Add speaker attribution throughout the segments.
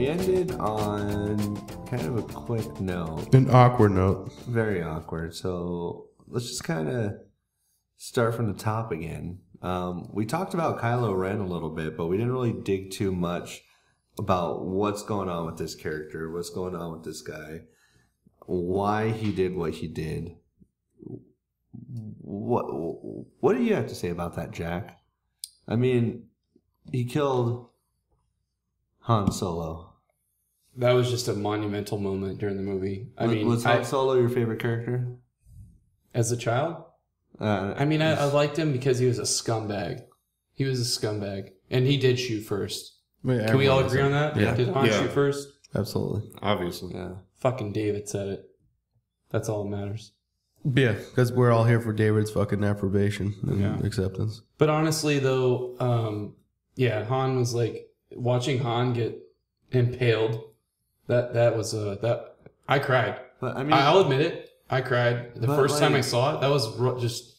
Speaker 1: ended on kind of a quick note.
Speaker 2: An awkward note.
Speaker 1: Very awkward. So let's just kind of start from the top again. We talked about Kylo Ren a little bit, but we didn't really dig too much about what's going on with this character, what's going on with this guy, why he did what he did. What do you have to say about that, Jack? I mean, he killed Han Solo.
Speaker 3: That was just a monumental moment during the movie.
Speaker 1: Was Han Solo your favorite character?
Speaker 3: As a child? I liked him because he was a scumbag. He was a scumbag. And he did shoot first. Can we all agree on that?
Speaker 2: Yeah.
Speaker 3: Did Han shoot first?
Speaker 2: Absolutely.
Speaker 4: Obviously.
Speaker 1: Yeah.
Speaker 3: Fucking David said it. That's all that matters.
Speaker 2: Yeah, because we're all here for David's fucking approbation and acceptance.
Speaker 3: But honestly, though, Han was like, watching Han get impaled, that was I cried.
Speaker 1: But I mean,
Speaker 3: I'll admit it. I cried. The first time I saw it, that was just...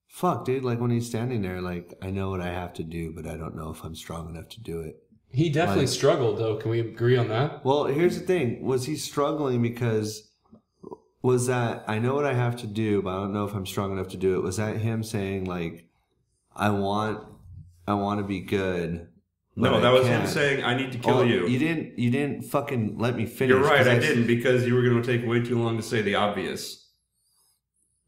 Speaker 1: Fuck, dude. Like, when he's standing there, like, I know what I have to do, but I don't know if I'm strong enough to do it.
Speaker 3: He definitely struggled, though. Can we agree on that?
Speaker 1: Well, here's the thing. Was he struggling because... Was that, I know what I have to do, but I don't know if I'm strong enough to do it. Was that him saying, like, I want to be good?
Speaker 4: No, that was him saying, I need to kill you.
Speaker 1: You didn't fucking let me finish.
Speaker 4: You're right, I didn't, because you were going to take way too long to say the obvious.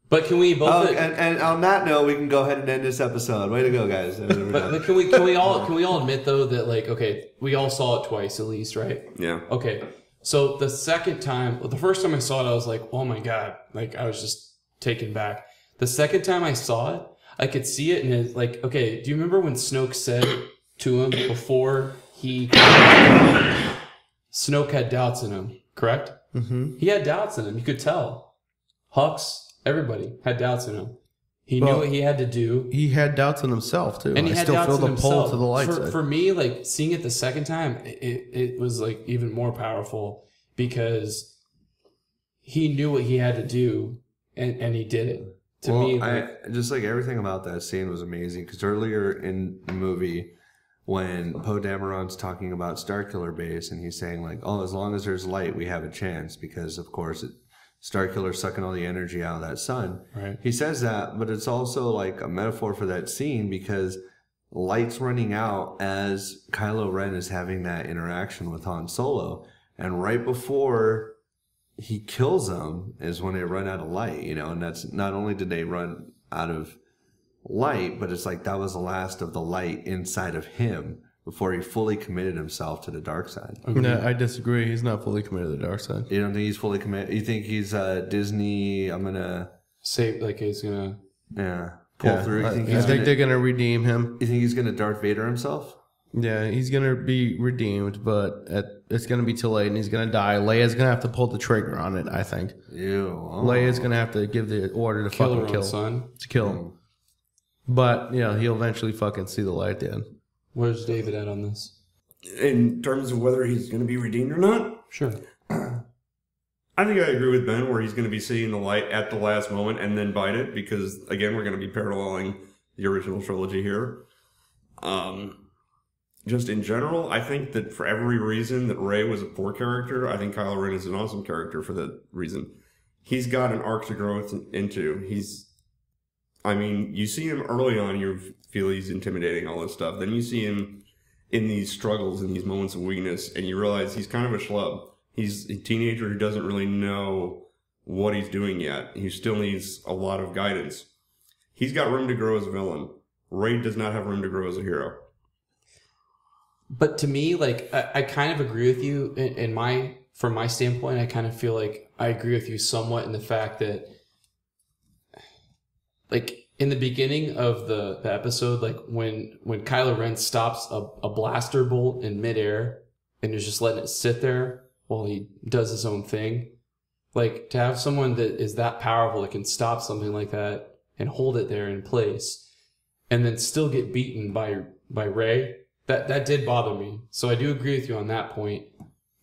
Speaker 3: But can we both...
Speaker 1: and on that note, we can go ahead and end this episode. Way to go, guys.
Speaker 3: but can we all admit, though, that, like, okay, we all saw it twice at least, right?
Speaker 4: Yeah.
Speaker 3: Okay. So the first time I saw it, I was like, oh my God. Like, I was just taken back. The second time I saw it, I could see it, and it's like, okay, do you remember when Snoke said to him before Snoke had doubts in him, correct?
Speaker 2: Mm-hmm.
Speaker 3: He had doubts in him. You could tell. Hux, everybody had doubts in him. He knew what he had to do.
Speaker 2: He had doubts in himself, too.
Speaker 3: And he had doubts in himself.
Speaker 2: Pull to the light side.
Speaker 3: For me, like, seeing it the second time, it was, like, even more powerful because he knew what he had to do, and he did it. To me,
Speaker 1: just like everything about that scene was amazing, because earlier in the movie, when Poe Dameron's talking about Starkiller Base, and he's saying, like, oh, as long as there's light, we have a chance, because, of course, Starkiller's sucking all the energy out of that sun.
Speaker 3: Right.
Speaker 1: He says that, but it's also like a metaphor for that scene, because light's running out as Kylo Ren is having that interaction with Han Solo. And right before he kills him is when they run out of light, and that's not only did they run out of light, but it's like that was the last of the light inside of him before he fully committed himself to the dark side.
Speaker 2: No, I disagree. He's not fully committed to the dark side.
Speaker 1: You don't think he's fully committed? You think he's Disney? I'm gonna
Speaker 3: say like he's gonna
Speaker 1: pull through.
Speaker 2: I think they're gonna redeem him.
Speaker 1: You think he's gonna Darth Vader himself?
Speaker 2: Yeah, he's gonna be redeemed, but it's gonna be too late, and he's gonna die. Leia's gonna have to pull the trigger on it. I think. Leia's gonna have to give the order to fucking kill
Speaker 3: son.
Speaker 2: To kill him. But he'll eventually fucking see the light at the end.
Speaker 3: Where's David at on this?
Speaker 4: In terms of whether he's going to be redeemed or not?
Speaker 3: Sure.
Speaker 4: I think I agree with Ben where he's going to be seeing the light at the last moment and then bite it, because, again, we're going to be paralleling the original trilogy here. Just in general, I think that for every reason that Rey was a poor character, I think Kylo Ren is an awesome character for that reason. He's got an arc to grow into. You see him early on, you feel he's intimidating, all this stuff. Then you see him in these struggles and these moments of weakness, and you realize he's kind of a schlub. He's a teenager who doesn't really know what he's doing yet. He still needs a lot of guidance. He's got room to grow as a villain. Rey does not have room to grow as a hero.
Speaker 3: But to me, like, I kind of agree with you from my standpoint. I kind of feel like I agree with you somewhat in the fact that, like, in the beginning of the episode, like when Kylo Ren stops a blaster bolt in midair and is just letting it sit there while he does his own thing, like, to have someone that is that powerful that can stop something like that and hold it there in place and then still get beaten by Rey, that did bother me. So I do agree with you on that point.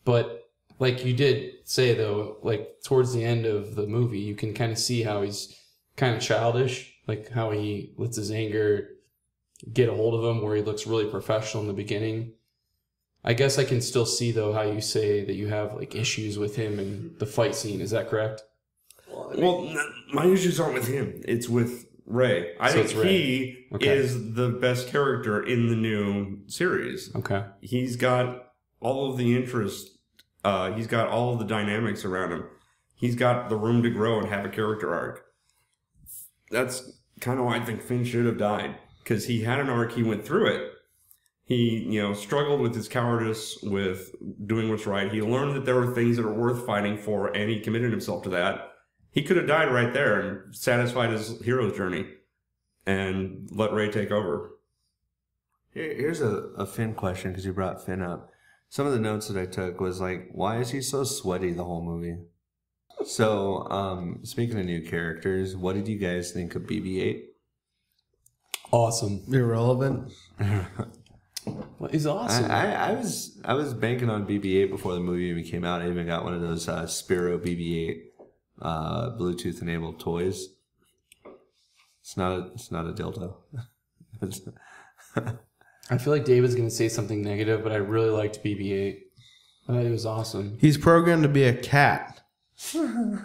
Speaker 3: But like you did say, though, like towards the end of the movie, you can kind of see how he's kind of childish. Like how he lets his anger get a hold of him, where he looks really professional in the beginning. I guess I can still see though how you say that you have like issues with him in the fight scene. Is that correct?
Speaker 4: Well, my issues aren't with him. It's with Rey. I think he is the best character in the new series.
Speaker 3: Okay.
Speaker 4: He's got all of the interest. He's got all of the dynamics around him. He's got the room to grow and have a character arc. That's kind of why I think Finn should have died. Because he had an arc, he went through it. He, struggled with his cowardice, with doing what's right. He learned that there were things that are worth fighting for, and he committed himself to that. He could have died right there and satisfied his hero's journey and let Rey take over.
Speaker 1: Here's a Finn question, because you brought Finn up. Some of the notes that I took was like, why is he so sweaty the whole movie? So, speaking of new characters, what did you guys think of BB-8?
Speaker 3: Awesome.
Speaker 2: Irrelevant.
Speaker 3: Well, he's awesome.
Speaker 1: I was banking on BB-8 before the movie even came out. I even got one of those Spiro BB-8 Bluetooth enabled toys. It's not a dildo.
Speaker 3: I feel like David's going to say something negative, but I really liked BB-8. I thought he was awesome.
Speaker 2: He's programmed to be a cat.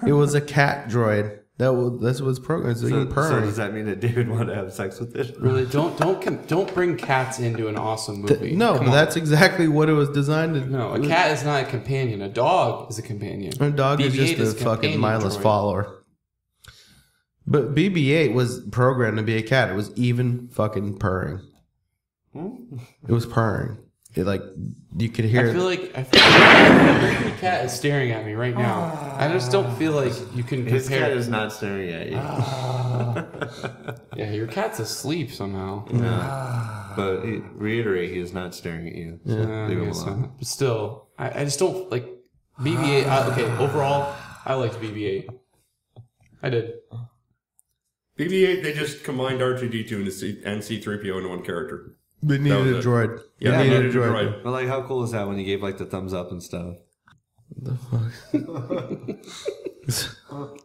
Speaker 2: It was a cat droid. That's what's programmed. So
Speaker 1: does that mean that David wanted to have sex with it?
Speaker 3: Really, don't bring cats into an awesome movie.
Speaker 2: No, but that's exactly what it was designed to.
Speaker 3: No, a cat is not a companion. A dog is a companion.
Speaker 2: A dog is just a fucking mindless follower. But BB-8 was programmed to be a cat. It was even fucking purring. It was purring. It you could hear.
Speaker 3: I feel like the cat is staring at me right now. I just don't feel like you can compare.
Speaker 1: His cat is not staring at you.
Speaker 3: Yeah, your cat's asleep somehow.
Speaker 1: No. But reiterate, he is not staring at you. So leave him alone.
Speaker 3: But still, I just don't like BB-8. Okay, overall, I liked BB-8. I did.
Speaker 4: BB-8, they just combined R2-D2 and C-3PO into one character.
Speaker 2: They needed a droid.
Speaker 4: Yeah, they needed a droid.
Speaker 1: But how cool is that when he gave the thumbs up and stuff?
Speaker 2: What the fuck?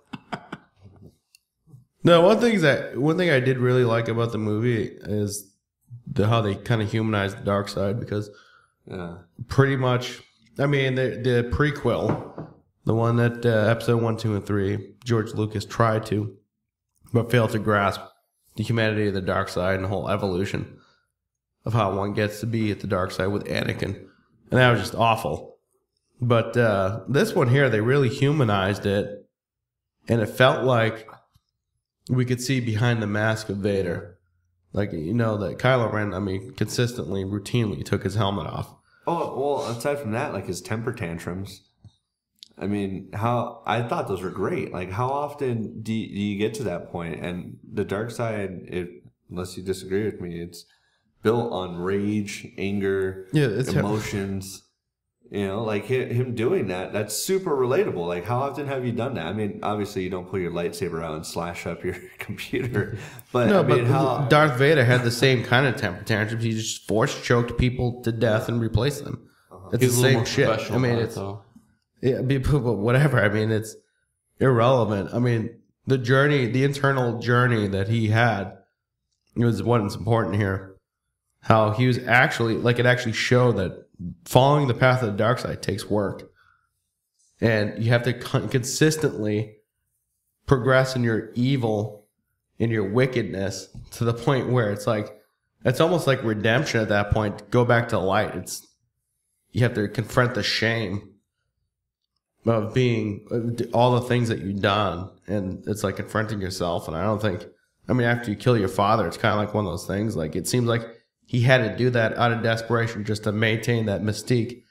Speaker 2: No, one thing I did really like about the movie is how they kind of humanized the dark side, because pretty much, I mean, the prequel, the one that episode 1, 2, and 3, George Lucas tried to, but failed to grasp the humanity of the dark side and the whole evolution of how one gets to be at the dark side with Anakin. And that was just awful. But this one here, they really humanized it. And it felt like we could see behind the mask of Vader. That Kylo Ren, consistently, routinely took his helmet off.
Speaker 1: Oh, well, aside from that, his temper tantrums. I thought those were great. How often do you get to that point? And the dark side, unless you disagree with me, it's built on rage, anger, emotions. Him doing that, that's super relatable. How often have you done that? Obviously you don't pull your lightsaber out and slash up your computer. But
Speaker 2: Darth Vader had the same kind of temper tantrums. He just force choked people to death and replaced them. It's the same shit. But whatever. It's irrelevant. The internal journey that he had was what's important here. How he was actually, it actually showed that following the path of the dark side takes work. And you have to consistently progress in your evil, in your wickedness, to the point where it's almost like redemption at that point. Go back to light. You have to confront the shame of being all the things that you've done. And it's like confronting yourself. And I don't think, after you kill your father, it's kind of like one of those things. It seems like he had to do that out of desperation just to maintain that mystique,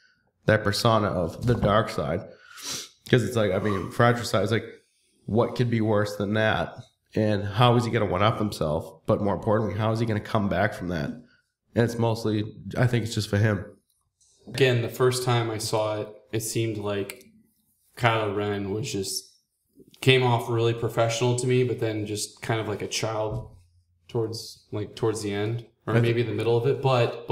Speaker 2: that persona of the dark side. Because it's fratricide is what could be worse than that? And how is he going to one-up himself? But more importantly, how is he going to come back from that? And it's mostly, I think it's just for him.
Speaker 3: Again, the first time I saw it, it seemed like Kylo Ren came off really professional to me, but then just kind of like a child towards the end. Or maybe the middle of it, but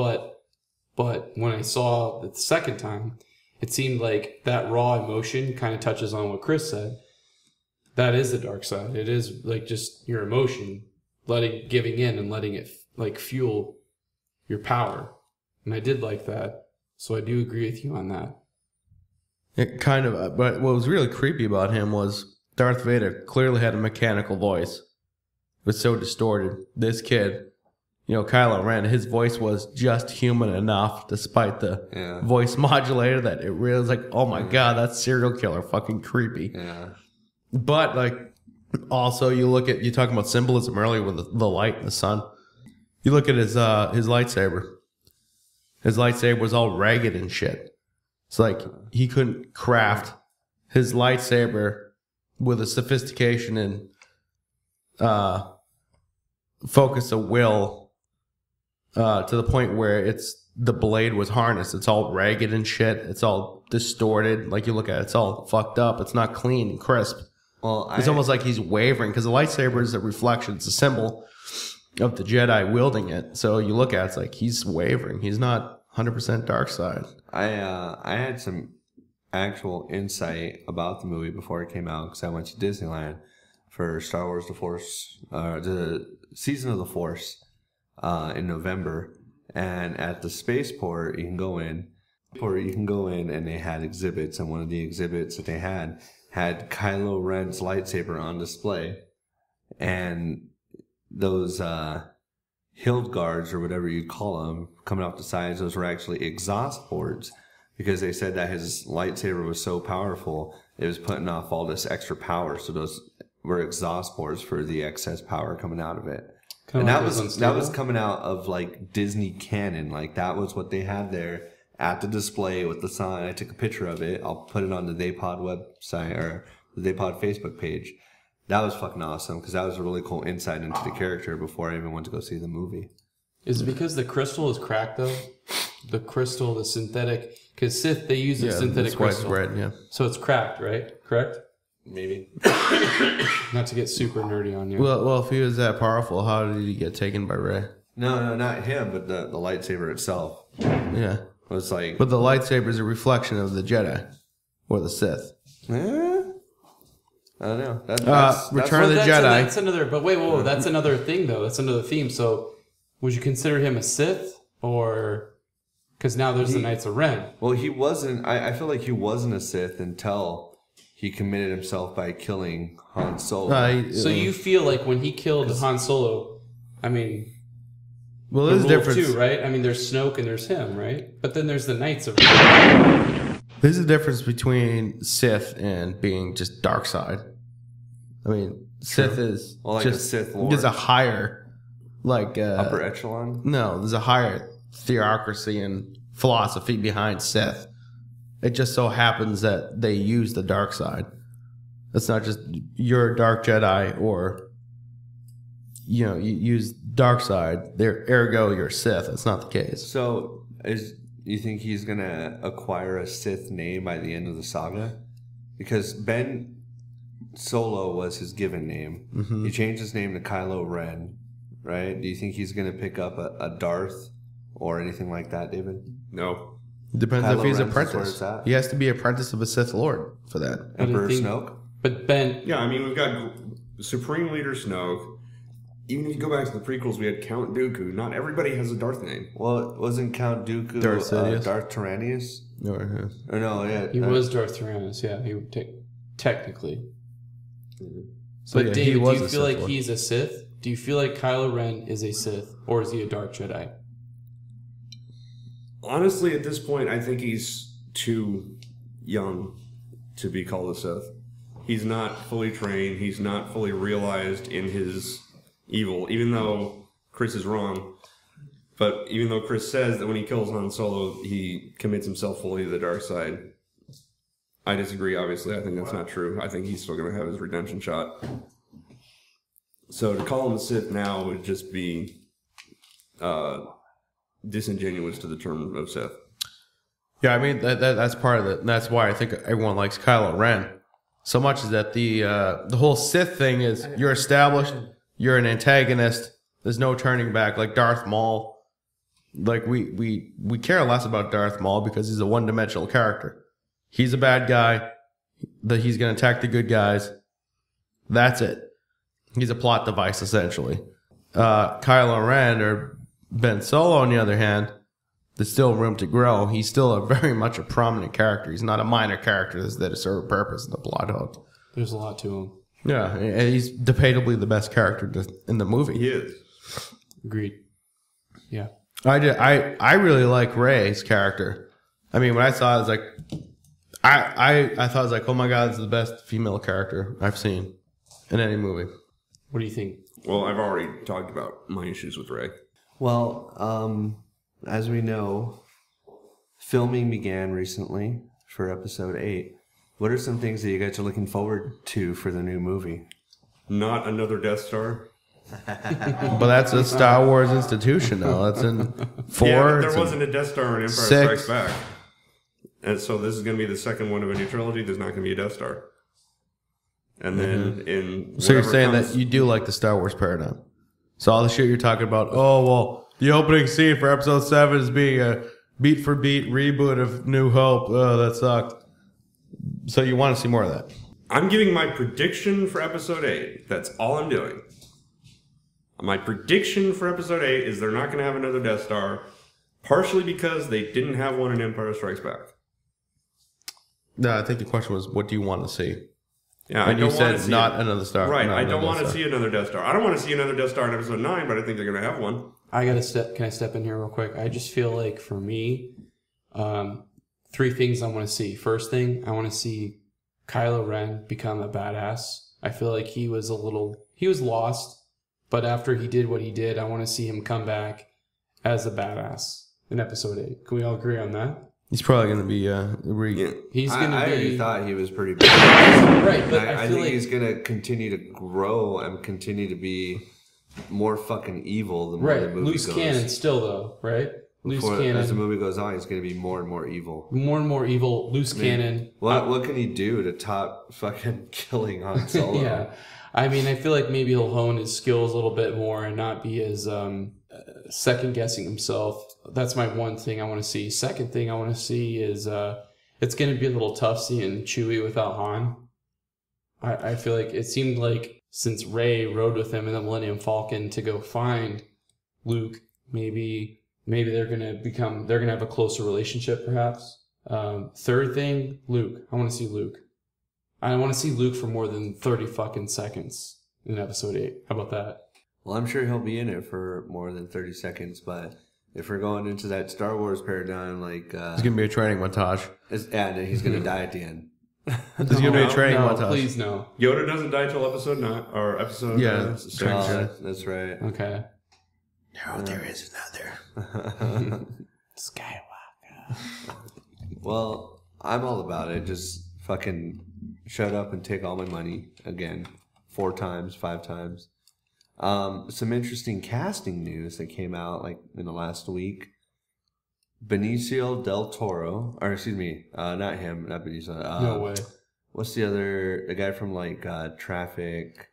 Speaker 3: when I saw it the second time, it seemed like that raw emotion kind of touches on what Chris said. That is the dark side. It is just your emotion, giving in and letting it fuel your power. And I did like that. So I do agree with you on that.
Speaker 2: It kind of, but what was really creepy about him was Darth Vader clearly had a mechanical voice. It was so distorted. This kid, Kylo Ren, his voice was just human enough, despite the voice modulator, that it really was like, oh my god, that's serial killer, fucking creepy.
Speaker 1: Yeah.
Speaker 2: But like, also you talking about symbolism earlier with the light and the sun. You look at his lightsaber. His lightsaber was all ragged and shit. It's like he couldn't craft his lightsaber with a sophistication and focus of will to the point where the blade was harnessed. It's all ragged and shit. It's all distorted. Like you look at it, it's all fucked up. It's not clean and crisp.
Speaker 1: Well,
Speaker 2: it's almost like he's wavering because the lightsaber is a reflection. It's a symbol of the Jedi wielding it. So you look at it, it's like he's wavering. He's not 100% dark side.
Speaker 1: I had some actual insight about the movie before it came out because I went to Disneyland for Star Wars the Season of the Force in November, and at the spaceport you can go in and they had exhibits, and one of the exhibits that they had Kylo Ren's lightsaber on display, and those hilt guards or whatever you call them coming off the sides, those were actually exhaust ports, because they said that his lightsaber was so powerful it was putting off all this extra power, so those were exhaust ports for the excess power coming out of it. And that was coming out of like Disney canon. Like that was what they had there at the display with the sign. I took a picture of it. I'll put it on the Daypod website or the Daypod Facebook page. That was fucking awesome because that was a really cool insight into the character before I even went to go see the movie.
Speaker 3: Is it because the crystal is cracked though? The crystal, the synthetic, because Sith, they use a synthetic crystal.
Speaker 2: Red, yeah.
Speaker 3: So it's cracked, right? Correct?
Speaker 1: Maybe.
Speaker 3: Not to get super nerdy on you.
Speaker 2: Well, if he was that powerful, how did he get taken by Rey?
Speaker 1: No, not him, but the lightsaber itself.
Speaker 2: Yeah.
Speaker 1: It was like...
Speaker 2: But the lightsaber is a reflection of the Jedi or the Sith.
Speaker 1: I don't know.
Speaker 2: Return of the Jedi.
Speaker 3: That's another... But wait, whoa, that's another thing, though. That's another theme. So would you consider him a Sith or... Because now there's the Knights of Ren.
Speaker 1: Well, he wasn't... I feel like he wasn't a Sith until... he committed himself by killing Han Solo.
Speaker 3: So you feel like when he killed Han Solo, I mean,
Speaker 2: well, there's a difference
Speaker 3: too, right? I mean, there's Snoke and there's him, right? But then there's the Knights of Ren.
Speaker 2: There's a difference between Sith and being just dark side. I mean, Sith is
Speaker 1: like
Speaker 2: just
Speaker 1: a Sith Lord.
Speaker 2: There's a higher, like
Speaker 1: upper echelon.
Speaker 2: No, there's a higher theocracy and philosophy behind Sith. It just so happens that they use the dark side. It's not just you're a dark Jedi or, you use dark side. Ergo, you're Sith. It's not the case.
Speaker 1: So, you think he's going to acquire a Sith name by the end of the saga? Because Ben Solo was his given name. Mm-hmm. He changed his name to Kylo Ren, right? Do you think he's going to pick up a Darth or anything like that, David?
Speaker 4: No.
Speaker 2: Depends
Speaker 1: Kylo
Speaker 2: if he's
Speaker 1: Ren's
Speaker 2: apprentice. He has to be apprentice of a Sith Lord for that.
Speaker 1: Emperor Snoke?
Speaker 3: But Ben...
Speaker 4: Yeah, I mean, we've got Supreme Leader Snoke. Even if you go back to the prequels, we had Count Dooku. Not everybody has a Darth name.
Speaker 1: Well, wasn't Count Dooku
Speaker 2: Darth
Speaker 1: Tyrannus?
Speaker 2: Or
Speaker 1: no, yeah.
Speaker 3: He was Darth Tyrannus, yeah. He would technically.
Speaker 2: So,
Speaker 3: but
Speaker 2: yeah,
Speaker 3: David, do you feel like
Speaker 2: Lord.
Speaker 3: he's a Sith? Do you feel like Kylo Ren is a Sith? Or is he a dark Jedi?
Speaker 4: Honestly, at this point, I think he's too young to be called a Sith. He's not fully trained. He's not fully realized in his evil, even though Chris is wrong. But even though Chris says that when he kills Han Solo, he commits himself fully to the dark side, I disagree, obviously. I think that's not true. I think he's still going to have his redemption shot. So to call him a Sith now would just be disingenuous to the term of Sith.
Speaker 2: Yeah, I mean that's part of it. That's why I think everyone likes Kylo Ren so much. Is that the whole Sith thing is you're established, you're an antagonist. There's no turning back. Like Darth Maul, like we care less about Darth Maul because he's a one-dimensional character. He's a bad guy. That he's going to attack the good guys. That's it. He's a plot device essentially. Kylo Ren or Ben Solo, on the other hand, there's still room to grow. He's still very much a prominent character. He's not a minor character that's there to serve a purpose in the plot hook.
Speaker 3: There's a lot to him.
Speaker 2: Yeah, and he's debatably the best character in the movie.
Speaker 4: He is.
Speaker 3: Agreed. Yeah.
Speaker 2: I really like Rey's character. I mean, when I saw it, I was like, I thought I was like, oh my god, this is the best female character I've seen in any movie.
Speaker 3: What do you think?
Speaker 4: Well, I've already talked about my issues with Rey.
Speaker 1: Well, as we know, filming began recently for Episode VIII. What are some things that you guys are looking forward to for the new movie?
Speaker 4: Not another Death Star.
Speaker 2: But that's a Star Wars institution, though. That's in 4.
Speaker 4: Yeah, but there wasn't a Death Star in Empire
Speaker 2: 6.
Speaker 4: Strikes Back. And so this is going to be the second one of a new trilogy. There's not going to be a Death Star. And then in
Speaker 2: So you're saying
Speaker 4: comes,
Speaker 2: that you do like the Star Wars paradigm. So all the shit you're talking about, oh, well, the opening scene for Episode 7 is being a beat-for-beat reboot of New Hope. Oh, that sucked. So you want to see more of that?
Speaker 4: I'm giving my prediction for Episode 8. That's all I'm doing. My prediction for Episode 8 is they're not going to have another Death Star, partially because they didn't have one in Empire Strikes Back.
Speaker 2: No, I think the question was, what do you want to see?
Speaker 4: Yeah,
Speaker 2: And you said not another Star.
Speaker 4: Right,
Speaker 2: not
Speaker 4: I don't
Speaker 2: another
Speaker 4: want to
Speaker 2: Star.
Speaker 4: see another Death Star. I don't want to see another Death Star in Episode 9, but I think they're going to have one.
Speaker 3: Can I step in here real quick? I just feel like for me, 3 things I want to see. First thing, I want to see Kylo Ren become a badass. I feel like he was lost, but after he did what he did, I want to see him come back as a badass in Episode 8. Can we all agree on that?
Speaker 2: He's probably going to be
Speaker 3: He's going to
Speaker 1: I
Speaker 3: be
Speaker 1: already thought he was pretty bad.
Speaker 3: right, but
Speaker 1: I
Speaker 3: I feel
Speaker 1: think
Speaker 3: like
Speaker 1: he's going to continue to grow and continue to be more fucking evil the more the
Speaker 3: right.
Speaker 1: movie
Speaker 3: Loose
Speaker 1: goes.
Speaker 3: cannon still though, right? Loose cannon.
Speaker 1: As the movie goes on, he's going to be more and more evil.
Speaker 3: More and more evil. Loose cannon.
Speaker 1: What can he do to top fucking killing Han Solo?
Speaker 3: Yeah. I mean, I feel like maybe he'll hone his skills a little bit more and not be as second guessing himself. That's my one thing I want to see. Second thing I want to see is it's going to be a little tough seeing Chewie without Han. I feel like it seemed like since Rey rode with him in the Millennium Falcon to go find Luke, maybe they're gonna have a closer relationship perhaps. Third thing, Luke. I want to see Luke. I want to see Luke for more than 30 fucking seconds in Episode 8. How about that?
Speaker 1: Well, I'm sure he'll be in it for more than 30 seconds, but if we're going into that Star Wars paradigm, like...
Speaker 2: it's going to be a training montage.
Speaker 1: he's going to die at the end.
Speaker 2: There's going to be a training
Speaker 3: no,
Speaker 2: montage.
Speaker 3: please no.
Speaker 4: Yoda doesn't die till Episode 9, or Episode...
Speaker 2: Yeah,
Speaker 4: 6.
Speaker 1: That's right.
Speaker 3: Okay.
Speaker 2: No, there is another.
Speaker 3: Skywalker.
Speaker 1: Well, I'm all about it. Just fucking shut up and take all my money again. 4 times, 5 times. Some interesting casting news that came out like in the last week. Benicio del Toro, or excuse me, not him, not Benicio.
Speaker 3: No way.
Speaker 1: What's the guy from like Traffic?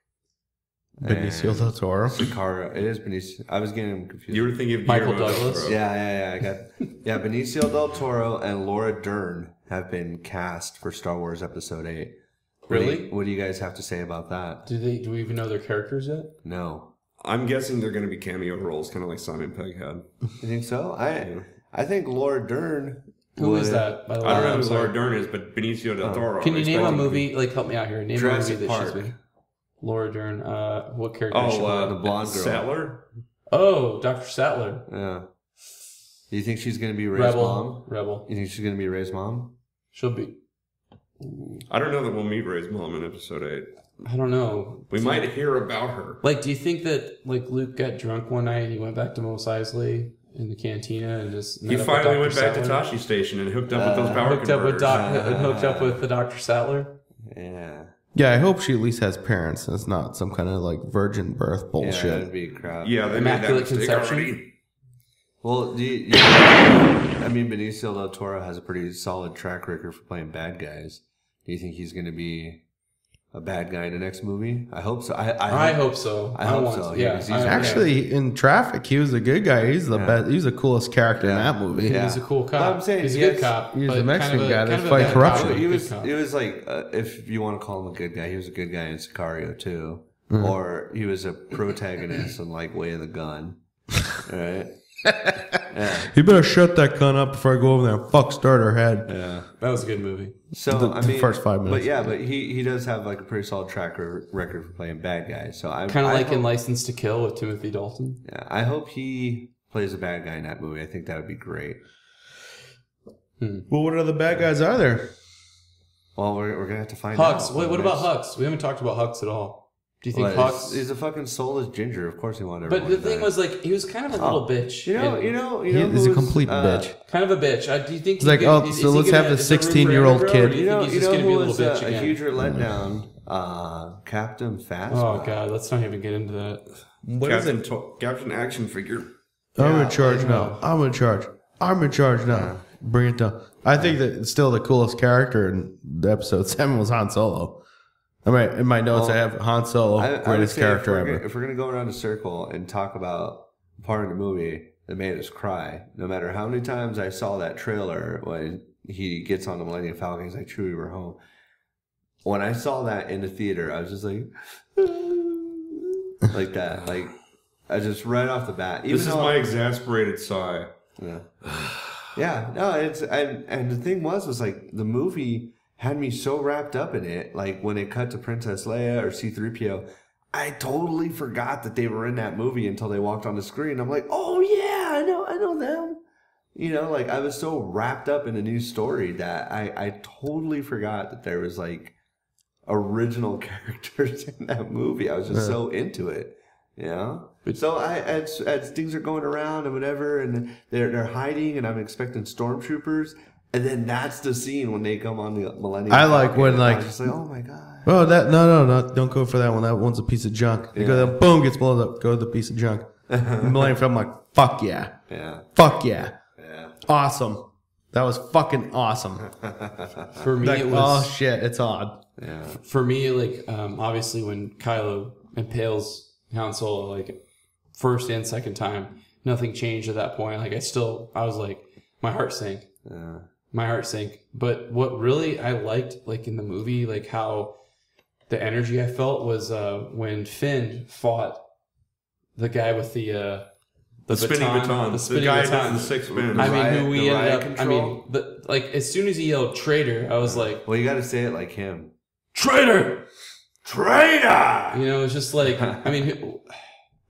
Speaker 2: Benicio del Toro.
Speaker 1: Sicario. It is Benicio. I was getting him confused.
Speaker 4: You were thinking of
Speaker 3: Michael
Speaker 4: Guillermo del
Speaker 3: Douglas?
Speaker 4: Toro.
Speaker 1: Yeah. Benicio del Toro and Laura Dern have been cast for Star Wars Episode VIII.
Speaker 3: Really?
Speaker 1: What do you guys have to say about that?
Speaker 3: Do we even know their characters yet?
Speaker 1: No.
Speaker 4: I'm guessing they're going to be cameo roles, kind of like Simon Pegg had.
Speaker 1: You think so? I think Laura Dern.
Speaker 3: Who is that, by the way?
Speaker 4: I don't know
Speaker 3: I'm
Speaker 4: who
Speaker 3: sorry.
Speaker 4: Laura Dern is, but Benicio del Toro.
Speaker 3: Can you name a
Speaker 4: expecting-
Speaker 3: movie? Like, help me out here. Name
Speaker 1: Jurassic
Speaker 3: a movie that
Speaker 1: Park.
Speaker 3: she's been. Laura Dern. What character? is she?
Speaker 1: the blonde girl.
Speaker 4: Sattler?
Speaker 3: Oh, Dr. Sattler.
Speaker 1: Yeah. Do you think she's going to be Rey's mom?
Speaker 3: Rebel.
Speaker 1: You think she's going to be Rey's mom?
Speaker 3: She'll be.
Speaker 4: I don't know that we'll meet Rey's mom in Episode 8.
Speaker 3: I don't know.
Speaker 4: We might hear about her.
Speaker 3: Like, do you think that like Luke got drunk one night and he went back to Mos Eisley in the cantina and just
Speaker 4: He
Speaker 3: met up with
Speaker 4: finally
Speaker 3: Dr.
Speaker 4: went back to
Speaker 3: Sattler?
Speaker 4: Tashi Station and hooked up with those power
Speaker 3: Hooked up with
Speaker 4: converters.
Speaker 3: hooked up with the Dr. Sattler.
Speaker 1: Yeah.
Speaker 2: Yeah, I hope she at least has parents. It's not some kind of like virgin birth
Speaker 1: Yeah,
Speaker 2: bullshit.
Speaker 1: that'd be crap.
Speaker 4: Yeah, they
Speaker 3: Immaculate
Speaker 4: made that mistake
Speaker 3: Conception?
Speaker 4: already.
Speaker 1: Well, I mean, Benicio del Toro has a pretty solid track record for playing bad guys. Do you think he's going to be a bad guy in the next movie? I hope so.
Speaker 3: I hope so.
Speaker 1: I hope
Speaker 3: want
Speaker 1: so,
Speaker 3: to.
Speaker 1: yeah,
Speaker 3: Yeah.
Speaker 1: 'cause he's
Speaker 2: Actually, in Traffic, he was a good guy. He's the best. He's the coolest character in
Speaker 1: Yeah.
Speaker 2: that movie.
Speaker 1: Yeah.
Speaker 3: He's a cool cop.
Speaker 1: I'm saying
Speaker 3: he's a
Speaker 1: he
Speaker 3: good
Speaker 1: is-
Speaker 3: cop.
Speaker 2: he's
Speaker 3: but
Speaker 2: a Mexican
Speaker 3: kind of
Speaker 2: guy
Speaker 3: kind
Speaker 2: that's
Speaker 3: of a
Speaker 2: fighting
Speaker 3: bad
Speaker 2: corruption.
Speaker 3: cop,
Speaker 1: he
Speaker 3: but a
Speaker 1: was.
Speaker 3: good cop.
Speaker 1: It was like if you want to call him a good guy, he was a good guy in Sicario too,
Speaker 2: Mm-hmm.
Speaker 1: or he was a protagonist in like Way of the Gun, right?
Speaker 2: You better shut that cunt up before I go over there and fuck start her head.
Speaker 1: Yeah.
Speaker 3: That was a good movie.
Speaker 1: So
Speaker 2: The first 5 minutes.
Speaker 1: But he does have like a pretty solid track record for playing bad guys. So I
Speaker 3: Kind of like
Speaker 1: hope,
Speaker 3: in License to Kill with Timothy Dalton.
Speaker 1: Yeah, I hope he plays a bad guy in that movie. I think that would be great.
Speaker 2: Well, what other bad guys are there?
Speaker 1: Well, we're gonna have to find out.
Speaker 3: Hux. What about Hux? We haven't talked about Hux at all. Do you think
Speaker 1: Well,
Speaker 3: Hux?
Speaker 1: he's a fucking soulless ginger. Of course he wanted.
Speaker 3: But the
Speaker 1: everyone to
Speaker 3: thing
Speaker 1: die.
Speaker 3: was, like, he was kind of a little bitch.
Speaker 1: you know,
Speaker 2: He's a
Speaker 1: who's,
Speaker 2: complete bitch.
Speaker 3: Kind of a bitch. Do you think
Speaker 2: It's like, so let's have the 16-year-old kid.
Speaker 3: Do
Speaker 1: You
Speaker 3: you
Speaker 1: know,
Speaker 3: think he's just going to be a little
Speaker 1: who was
Speaker 3: bitch
Speaker 1: a
Speaker 3: again?
Speaker 1: huge letdown? Captain Phasma.
Speaker 3: Oh god, let's not even get into that.
Speaker 2: What is it?
Speaker 4: Captain Action Figure.
Speaker 2: I'm in charge now. I'm in charge. I'm in charge now. Bring it down. I think that still the coolest character in the episode 7 was Han Solo. I mean, in my notes, I have Han Solo,
Speaker 1: I would
Speaker 2: greatest
Speaker 1: say
Speaker 2: character
Speaker 1: if we're
Speaker 2: ever.
Speaker 1: If we're gonna go around a circle and talk about part of the movie that made us cry, no matter how many times I saw that trailer when he gets on the Millennium Falcon, he's like, "Chewie, we're home." When I saw that in the theater, I was just like, like that, like I just right off the bat. Even
Speaker 4: This is my exasperated sigh.
Speaker 1: Yeah. Yeah, no, and the thing was like the movie had me so wrapped up in it, like when it cut to Princess Leia or C-3PO, I totally forgot that they were in that movie until they walked on the screen. I'm like, oh yeah, I know them. You know, like I was so wrapped up in a new story that I totally forgot that there was like original characters in that movie. I was just so into it. You know? So as things are going around and whatever, and they're hiding, and I'm expecting stormtroopers, and then that's the scene when they come on the Millennium
Speaker 2: I like
Speaker 1: Falcon,
Speaker 2: when,
Speaker 1: and
Speaker 2: like-
Speaker 1: I was just like, oh my god.
Speaker 2: Oh, that no, don't go for that one. That one's a piece of junk. You go there, boom, gets blown up. Go to the piece of junk. Millennium Falcon, I'm like, fuck yeah,
Speaker 1: Yeah,
Speaker 2: fuck yeah,
Speaker 1: yeah.
Speaker 2: awesome. That was fucking awesome.
Speaker 3: For me,
Speaker 2: Like,
Speaker 3: it
Speaker 2: oh
Speaker 3: was.
Speaker 2: shit, it's odd.
Speaker 1: Yeah.
Speaker 3: For me, like, obviously when Kylo impales Han Solo, like, first and second time, nothing changed at that point. Like, I was like, my heart sank.
Speaker 1: Yeah.
Speaker 3: My heart sank. But what really I liked, like, in the movie, like, how the energy I felt was when Finn fought the guy with the
Speaker 4: spinning baton.
Speaker 3: The spinning
Speaker 4: guy
Speaker 3: baton.
Speaker 4: does the 6 spins.
Speaker 3: I mean,
Speaker 1: riot-
Speaker 3: who we
Speaker 1: the
Speaker 3: ended
Speaker 1: riot
Speaker 3: up.
Speaker 1: control?
Speaker 3: I mean, like, as soon as he yelled "traitor," I was like,
Speaker 1: Well, you got to say it like him.
Speaker 3: "Traitor!"
Speaker 1: Traitor.
Speaker 3: You know, it's just like, I mean,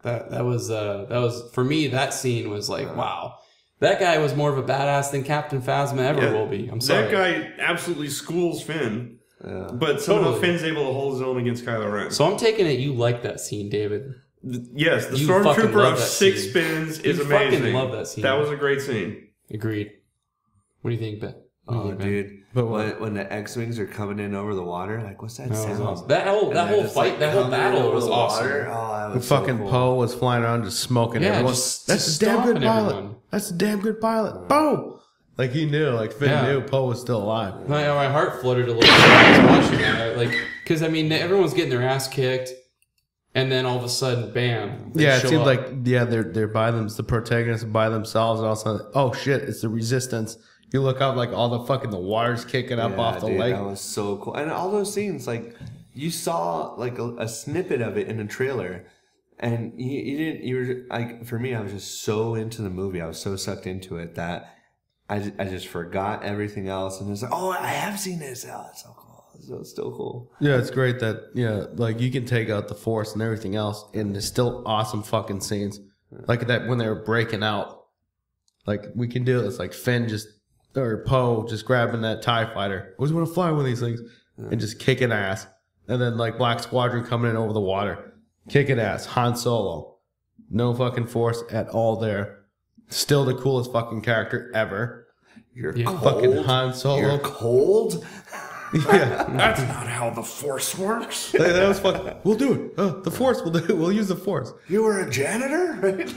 Speaker 3: that was for me. That scene was like, wow, that guy was more of a badass than Captain Phasma ever will be. I'm sorry.
Speaker 4: That guy absolutely schools Finn,
Speaker 1: Yeah.
Speaker 4: but somehow
Speaker 3: Totally.
Speaker 4: Finn's able to hold his own against Kylo Ren.
Speaker 3: So I'm taking it you like that scene, David.
Speaker 4: Yes, the
Speaker 3: You fucking
Speaker 4: Stormtrooper
Speaker 3: love
Speaker 4: of
Speaker 3: that
Speaker 4: 6
Speaker 3: scene.
Speaker 4: spins is
Speaker 3: You
Speaker 4: amazing.
Speaker 3: fucking love that scene.
Speaker 4: That was a great scene.
Speaker 3: Agreed. What do you think, Ben? What do you
Speaker 1: Oh,
Speaker 3: think, Ben?
Speaker 1: dude.
Speaker 2: But
Speaker 1: When the X-Wings are coming in over the water, like, what's that
Speaker 3: That was
Speaker 1: sound?
Speaker 3: awesome. That whole
Speaker 1: And they're
Speaker 3: fight,
Speaker 1: just, like,
Speaker 3: that whole
Speaker 1: coming
Speaker 3: battle
Speaker 1: over
Speaker 3: was
Speaker 1: the
Speaker 3: awesome.
Speaker 1: water. Oh, that
Speaker 2: The
Speaker 1: was so
Speaker 2: fucking
Speaker 1: cool.
Speaker 2: Poe was flying around just smoking
Speaker 3: Yeah,
Speaker 2: everyone.
Speaker 3: just
Speaker 2: That's a damn good
Speaker 3: stomping
Speaker 2: pilot.
Speaker 3: everyone.
Speaker 2: That's a damn good pilot. Boom! Like he knew, like Finn
Speaker 3: Yeah.
Speaker 2: knew Poe was still alive.
Speaker 3: My heart fluttered a little bit when I was watching that. Like, because I mean, everyone's getting their ass kicked, and then all of a sudden, bam! they
Speaker 2: Yeah, it
Speaker 3: show
Speaker 2: seemed
Speaker 3: up.
Speaker 2: like they're by them. The protagonists are by themselves, and all of a sudden, oh shit, it's the Resistance. You look up, like all the water's kicking up
Speaker 1: Yeah,
Speaker 2: off the
Speaker 1: dude,
Speaker 2: lake.
Speaker 1: That was so cool. And all those scenes, like, you saw like a snippet of it in the trailer, and you were like, for me, I was just so into the movie. I was so sucked into it that I just forgot everything else, and it's like, oh, I have seen this. Oh, it's so cool. It's still cool.
Speaker 2: Yeah, it's great that like you can take out the Force and everything else, and there's still awesome fucking scenes like that when they were breaking out. Like we can do this, like Finn or Poe just grabbing that TIE fighter. I always want to fly one of these things and just kicking ass. And then like Black Squadron coming in over the water, kicking ass. Han Solo, no fucking Force at all there. Still the coolest fucking character ever.
Speaker 1: You're
Speaker 3: Yeah.
Speaker 1: cold.
Speaker 2: Fucking Han Solo.
Speaker 1: You're cold.
Speaker 2: Yeah.
Speaker 4: That's not how the Force works.
Speaker 2: That was fucking. We'll do it. The Force. We'll do it. We'll use the Force.
Speaker 1: You were a janitor, right?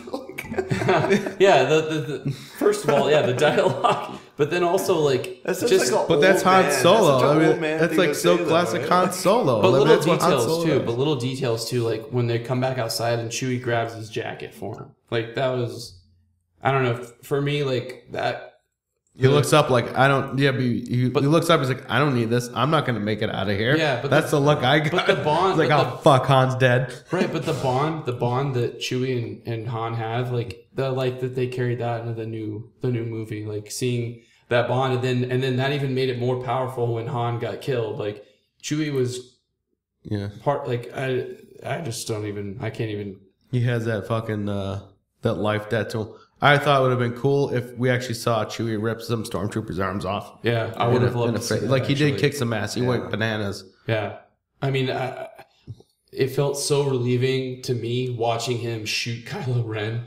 Speaker 3: yeah. The first of all, yeah, the dialogue, but then also like
Speaker 1: That's such
Speaker 3: just
Speaker 1: like a
Speaker 2: But that's
Speaker 1: old
Speaker 2: Han
Speaker 1: man.
Speaker 2: Solo.
Speaker 1: That's, such
Speaker 2: I
Speaker 1: an
Speaker 2: mean,
Speaker 1: old man
Speaker 2: that's
Speaker 1: thing
Speaker 2: like
Speaker 1: to
Speaker 2: so
Speaker 1: say, though,
Speaker 2: classic
Speaker 1: right?
Speaker 2: Han Solo.
Speaker 3: but
Speaker 2: I mean,
Speaker 3: little
Speaker 2: that's what Han
Speaker 3: details
Speaker 2: Solo
Speaker 3: too.
Speaker 2: is.
Speaker 3: But little details too, like when they come back outside and Chewie grabs his jacket for him. Like that was, I don't know. For me, like that
Speaker 2: He looks up like, I don't. Yeah, but he looks up. He's like, I don't need this. I'm not going to make it out of here.
Speaker 3: Yeah, but
Speaker 2: that's the look I got.
Speaker 3: But the bond,
Speaker 2: it's like, oh fuck, Han's dead.
Speaker 3: Right, but the bond that Chewie and Han have, like that they carried that into the new movie, like seeing that bond, and then that even made it more powerful when Han got killed. Like Chewie was part. Like I just don't even. I can't even.
Speaker 2: He has that fucking that life debt to him. I thought it would have been cool if we actually saw Chewie rip some stormtroopers' arms off.
Speaker 3: Yeah, I would have loved to see that,
Speaker 2: like he did kick some ass. He went bananas.
Speaker 3: Yeah, I mean, it felt so relieving to me watching him shoot Kylo Ren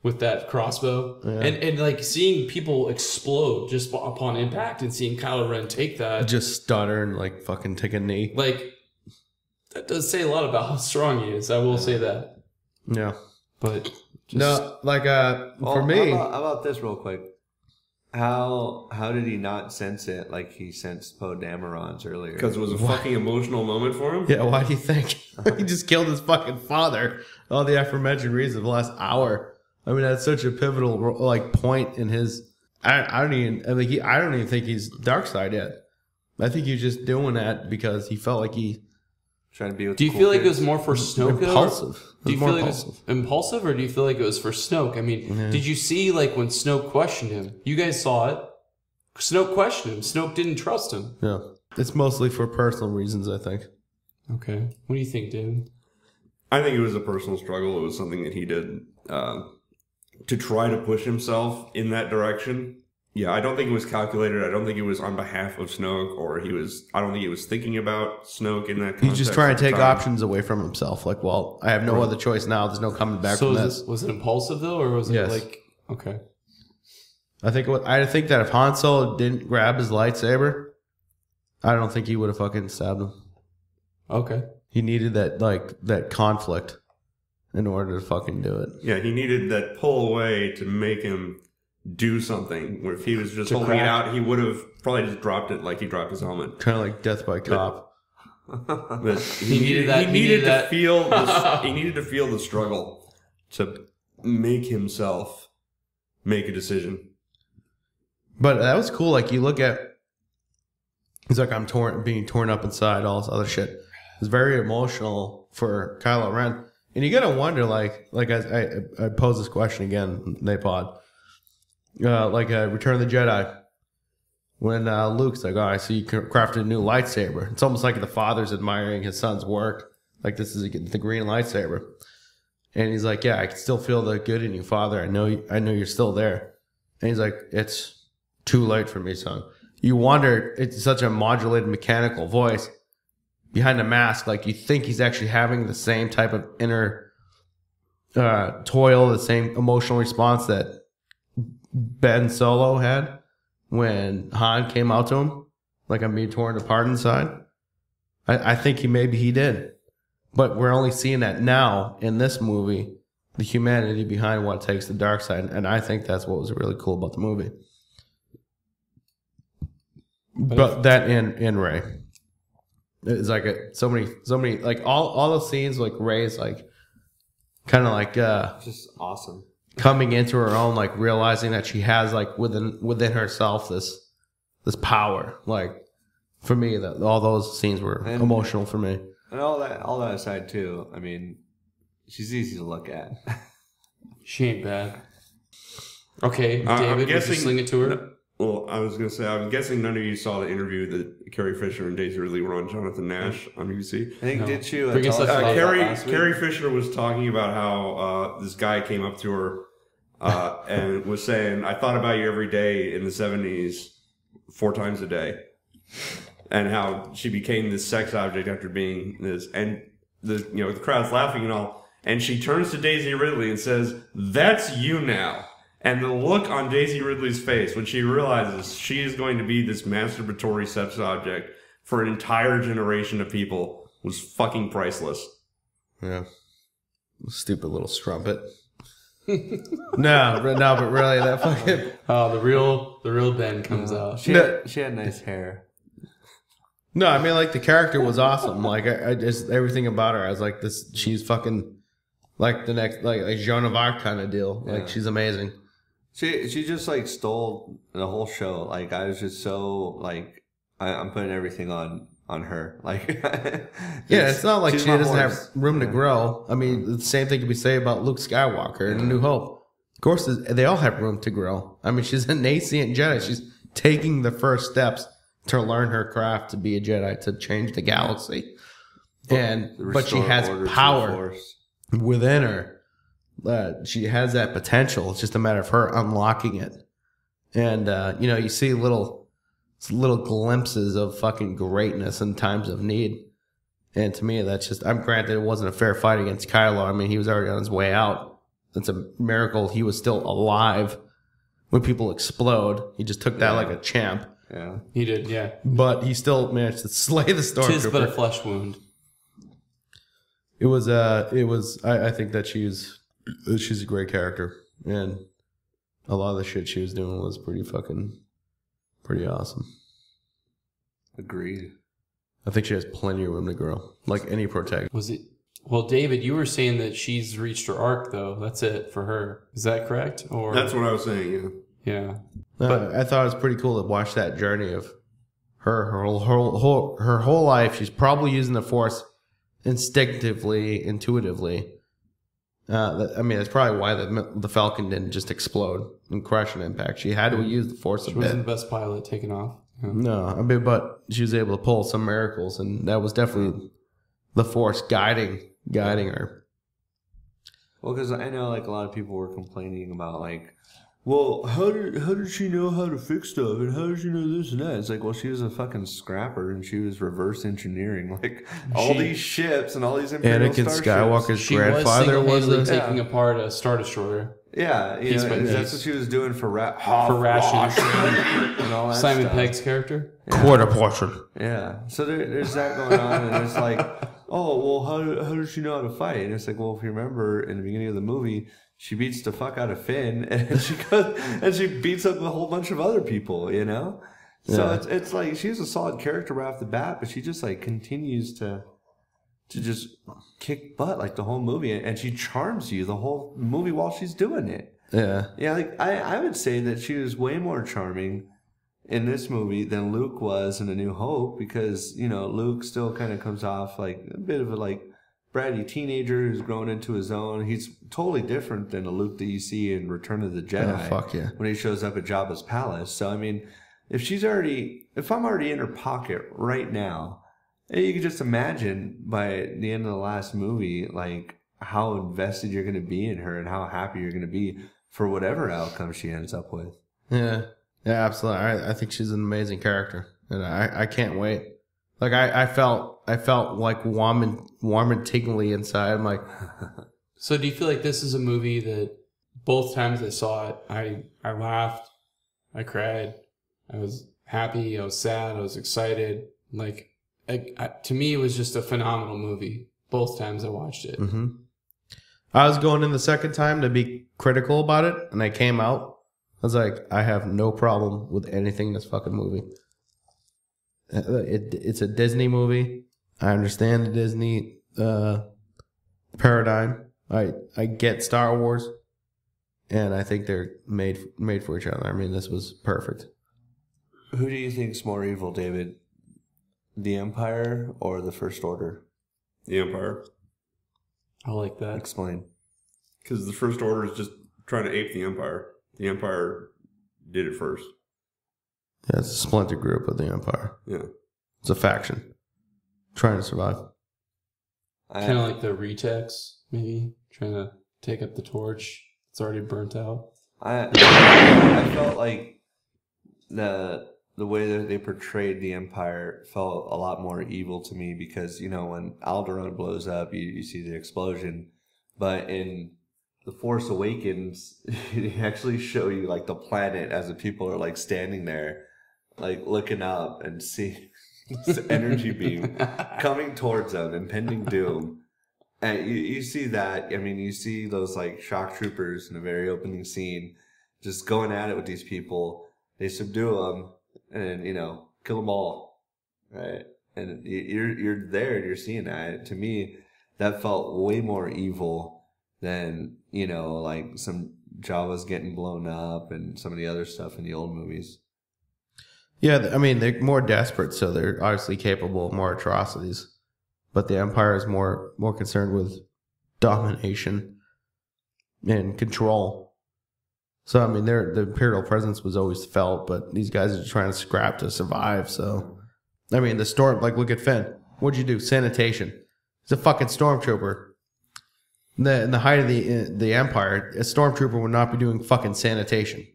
Speaker 3: with that crossbow, and like seeing people explode just upon impact, and seeing Kylo Ren take that,
Speaker 2: just stutter and like fucking take a knee.
Speaker 3: Like that does say a lot about how strong he is. I will say that.
Speaker 2: Yeah,
Speaker 3: but.
Speaker 2: No, like for me,
Speaker 1: how about this real quick? How did he not sense it like he sensed Poe Dameron's earlier?
Speaker 4: Because it was a fucking emotional moment for him.
Speaker 2: Yeah, why do you think he just killed his fucking father? All the aforementioned reasons the last hour. I mean, that's such a pivotal like point in his. I don't even think he's dark side yet. I think he's just doing that because he felt like he.
Speaker 1: Trying to be with
Speaker 3: do you feel like it was more for Snoke?
Speaker 2: Impulsive.
Speaker 3: Do you feel like it was impulsive, or do you feel like it was for Snoke? I mean, did you see like when Snoke questioned him? You guys saw it. Snoke questioned him. Snoke didn't trust him.
Speaker 2: Yeah, it's mostly for personal reasons, I think.
Speaker 3: Okay, what do you think, David?
Speaker 4: I think it was a personal struggle. It was something that he did to try to push himself in that direction. Yeah, I don't think it was calculated. I don't think it was on behalf of Snoke, or I don't think he was thinking about Snoke in that context.
Speaker 2: He's just trying to take options away from himself. Like, well, I have no other choice now. There's no coming back from this.
Speaker 3: Was it impulsive though, or was it like okay?
Speaker 2: I think that if Han Solo didn't grab his lightsaber, I don't think he would have fucking stabbed him.
Speaker 3: Okay.
Speaker 2: He needed that conflict in order to fucking do it.
Speaker 4: Yeah, he needed that pull away to make him do something. Where if he was just holding it out, he would have probably just dropped it like he dropped his helmet.
Speaker 2: Kind of like Death by Cop.
Speaker 4: But he needed to feel the struggle to make himself make a decision.
Speaker 2: But that was cool. Like you look at, he's like, I'm being torn up inside, all this other shit. It's very emotional for Kylo Ren, and you gotta wonder, like I pose this question again, Napod. Return of the Jedi, when Luke's like, oh, I see you crafted a new lightsaber. It's almost like the father's admiring his son's work. Like, this is the green lightsaber. And he's like, yeah, I can still feel the good in you, Father. I know you're still there. And he's like, it's too late for me, son. You wonder, it's such a modulated mechanical voice behind a mask. Like, you think he's actually having the same type of inner toil, the same emotional response that Ben Solo had when Han came out to him, like I'm being torn apart inside. I think he did, but we're only seeing that now in this movie, the humanity behind what takes the dark side, and I think that's what was really cool about the movie. But that in Rey, it's like so many like all those scenes, like Rey's like kind of like
Speaker 1: just awesome.
Speaker 2: Coming into her own, like realizing that she has like within herself this power. Like for me, that all those scenes were emotional for me.
Speaker 1: And all that aside too. I mean, she's easy to look at.
Speaker 3: She ain't bad. Okay, David, would you sling it to her?
Speaker 4: Well, I was going to say, I'm guessing none of you saw the interview that Carrie Fisher and Daisy Ridley were on Jonathan Nash on BBC.
Speaker 1: I think, did you
Speaker 3: tell us about
Speaker 4: Carrie Fisher was talking about how this guy came up to her and was saying, I thought about you every day in the 70s, 4 times a day. And how she became this sex object after being this. And the crowd's laughing and all. And she turns to Daisy Ridley and says, that's you now. And the look on Daisy Ridley's face when she realizes she is going to be this masturbatory sex object for an entire generation of people was fucking priceless.
Speaker 2: Yeah. Stupid little strumpet. No, but really, that fucking...
Speaker 3: Oh, the real Ben comes out.
Speaker 1: She had nice hair.
Speaker 2: No, I mean, like, the character was awesome. Like, I just... Everything about her, I was like, she's fucking... Like, the next... Like Joan of Arc kind of deal. Like, she's amazing.
Speaker 1: She just like stole the whole show. Like I was just so like I'm putting everything on her. Like
Speaker 2: yeah, it's not like
Speaker 1: she's
Speaker 2: she
Speaker 1: my
Speaker 2: doesn't
Speaker 1: horse.
Speaker 2: have room to grow. I mean, the same thing can be said about Luke Skywalker in A New Hope. Of course, they all have room to grow. I mean, she's a nascent Jedi. She's taking the first steps to learn her craft to be a Jedi, to change the galaxy. But she has power within her. She has that potential. It's just a matter of her unlocking it. And you see little glimpses of fucking greatness in times of need. And to me, that's just, I'm granted it wasn't a fair fight against Kylo. I mean, he was already on his way out. It's a miracle he was still alive when people explode. He just took that like a champ.
Speaker 1: Yeah,
Speaker 3: he did. Yeah,
Speaker 2: but he still managed to slay the stormtrooper.
Speaker 3: Tis but a flesh wound.
Speaker 2: It was. I think that she's a great character, and a lot of the shit she was doing was pretty awesome.
Speaker 1: Agreed.
Speaker 2: I think she has plenty of room to grow, like any protagonist.
Speaker 3: Was it? Well, David, you were saying that she's reached her arc, though. That's it for her. Is that correct? Or
Speaker 4: that's what I was saying.
Speaker 3: Yeah.
Speaker 2: But I thought it was pretty cool to watch that journey of her whole life. She's probably using the Force instinctively, intuitively. I mean, that's probably why the Falcon didn't just explode and crash an impact. She had to use the Force a bit.
Speaker 3: She wasn't the best pilot taking off. Yeah.
Speaker 2: No, I mean, but she was able to pull some miracles, and that was definitely the Force guiding her.
Speaker 1: Well, because I know like a lot of people were complaining about like, well, how did she know how to fix stuff, and how did she know this and that? It's like, well, she was a fucking scrapper, and she was reverse engineering like all these ships and all these Imperial
Speaker 2: Anakin
Speaker 1: starships.
Speaker 2: Skywalker's grandfather was
Speaker 3: taking apart a Star Destroyer.
Speaker 1: Yeah, that's what she was doing for rations and all that
Speaker 3: Simon
Speaker 1: stuff.
Speaker 3: Pegg's character.
Speaker 2: Yeah. Quarter portion.
Speaker 1: Yeah, so there's that going on, and it's like, oh, well, how does she know how to fight? And it's like, well, if you remember in the beginning of the movie, she beats the fuck out of Finn, and she goes and she beats up a whole bunch of other people, you know. So it's like she's a solid character right off the bat, but she just like continues to just kick butt like the whole movie, and she charms you the whole movie while she's doing it.
Speaker 2: Yeah,
Speaker 1: like I would say that she was way more charming in this movie than Luke was in A New Hope, because Luke still kind of comes off like a bit of a like bratty teenager who's grown into his own. He's totally different than the Luke that you see in Return of the Jedi.
Speaker 2: Oh, fuck yeah.
Speaker 1: When he shows up at Jabba's palace. So I mean, if I'm already in her pocket right now, you can just imagine by the end of the last movie, like how invested you're going to be in her and how happy you're going to be for whatever outcome she ends up with.
Speaker 2: Yeah, absolutely. I think she's an amazing character, and I can't wait. Like I felt like warm and tingly inside. I'm like,
Speaker 3: so do you feel like this is a movie that both times I saw it, I laughed, I cried, I was happy, I was sad, I was excited. Like, to me, it was just a phenomenal movie. Both times I watched it.
Speaker 2: Mm-hmm. I was going in the second time to be critical about it, and I came out. I was like, I have no problem with anything in this fucking movie. It's a Disney movie. I understand the Disney paradigm. I get Star Wars, and I think they're made for each other. I mean, this was perfect.
Speaker 1: Who do you think's more evil, David? The Empire or the First Order?
Speaker 4: The Empire.
Speaker 3: I like that.
Speaker 1: Explain.
Speaker 4: Because the First Order is just trying to ape the Empire. The Empire did it first.
Speaker 2: Yeah, it's a splinter group of the Empire.
Speaker 4: Yeah.
Speaker 2: It's a faction trying to survive.
Speaker 3: Kind of like the Retex, maybe, trying to take up the torch. It's already burnt out.
Speaker 1: I felt like the way that they portrayed the Empire felt a lot more evil to me because, when Alderaan blows up, you see the explosion. But in The Force Awakens, they actually show you, like, the planet as the people are, like, standing there, like, looking up and see this energy beam coming towards them, impending doom. And you see that. I mean, you see those, like, shock troopers in the very opening scene just going at it with these people. They subdue them. And, kill them all, right? And you're there and you're seeing that. To me, that felt way more evil than, like some Java's getting blown up and some of the other stuff in the old movies.
Speaker 2: Yeah, I mean, they're more desperate, so they're obviously capable of more atrocities. But the Empire is more concerned with domination and control. So, I mean, the Imperial presence was always felt, but these guys are just trying to scrap to survive. So, I mean, the storm, like, look at Finn. What'd you do? Sanitation. He's a fucking stormtrooper. In the height of the Empire, a stormtrooper would not be doing fucking sanitation.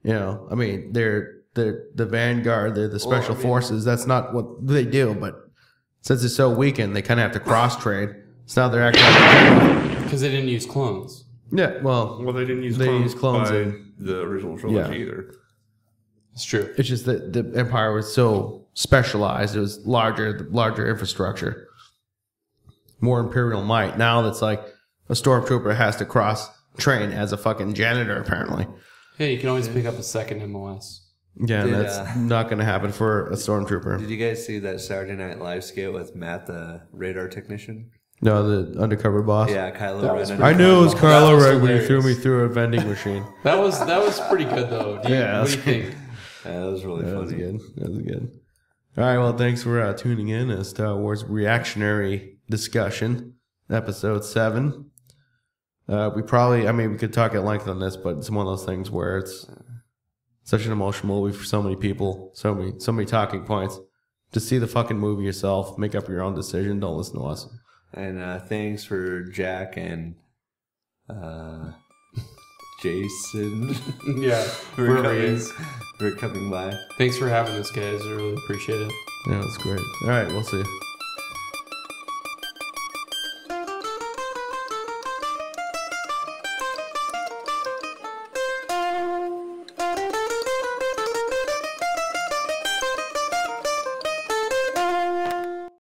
Speaker 2: You know, I mean, they're the vanguard, they're the special forces. That's not what they do, but since it's so weakened, they kind of have to cross-trade. So now they're actually...
Speaker 3: Because they didn't use clones.
Speaker 2: Yeah, well,
Speaker 4: they didn't use clones by the original trilogy either.
Speaker 3: It's true.
Speaker 2: It's just that the Empire was so specialized. It was larger infrastructure. More Imperial might. Now that's like a stormtrooper has to cross-train as a fucking janitor, apparently.
Speaker 3: Hey, you can always pick up a second MOS.
Speaker 2: Yeah, and that's not going to happen for a stormtrooper.
Speaker 1: Did you guys see that Saturday Night Live skit with Matt, the radar technician?
Speaker 2: No, the undercover boss.
Speaker 1: Yeah, Kylo Ren.
Speaker 2: I knew it was Kylo Ren when he threw me through a vending machine.
Speaker 3: That was pretty good though. What do you think?
Speaker 1: Yeah, that was really funny.
Speaker 2: That was good. All right, well, thanks for tuning in to Star Wars Reactionary Discussion, Episode 7. We could talk at length on this, but it's one of those things where it's such an emotional movie for so many people, so many talking points. Just see the fucking movie yourself, make up your own decision, don't listen to us.
Speaker 1: And thanks for Jack and Jason.
Speaker 3: Yeah,
Speaker 1: for coming by.
Speaker 3: Thanks for having us, guys. I really appreciate it.
Speaker 2: Yeah, that's great. All right, we'll see you.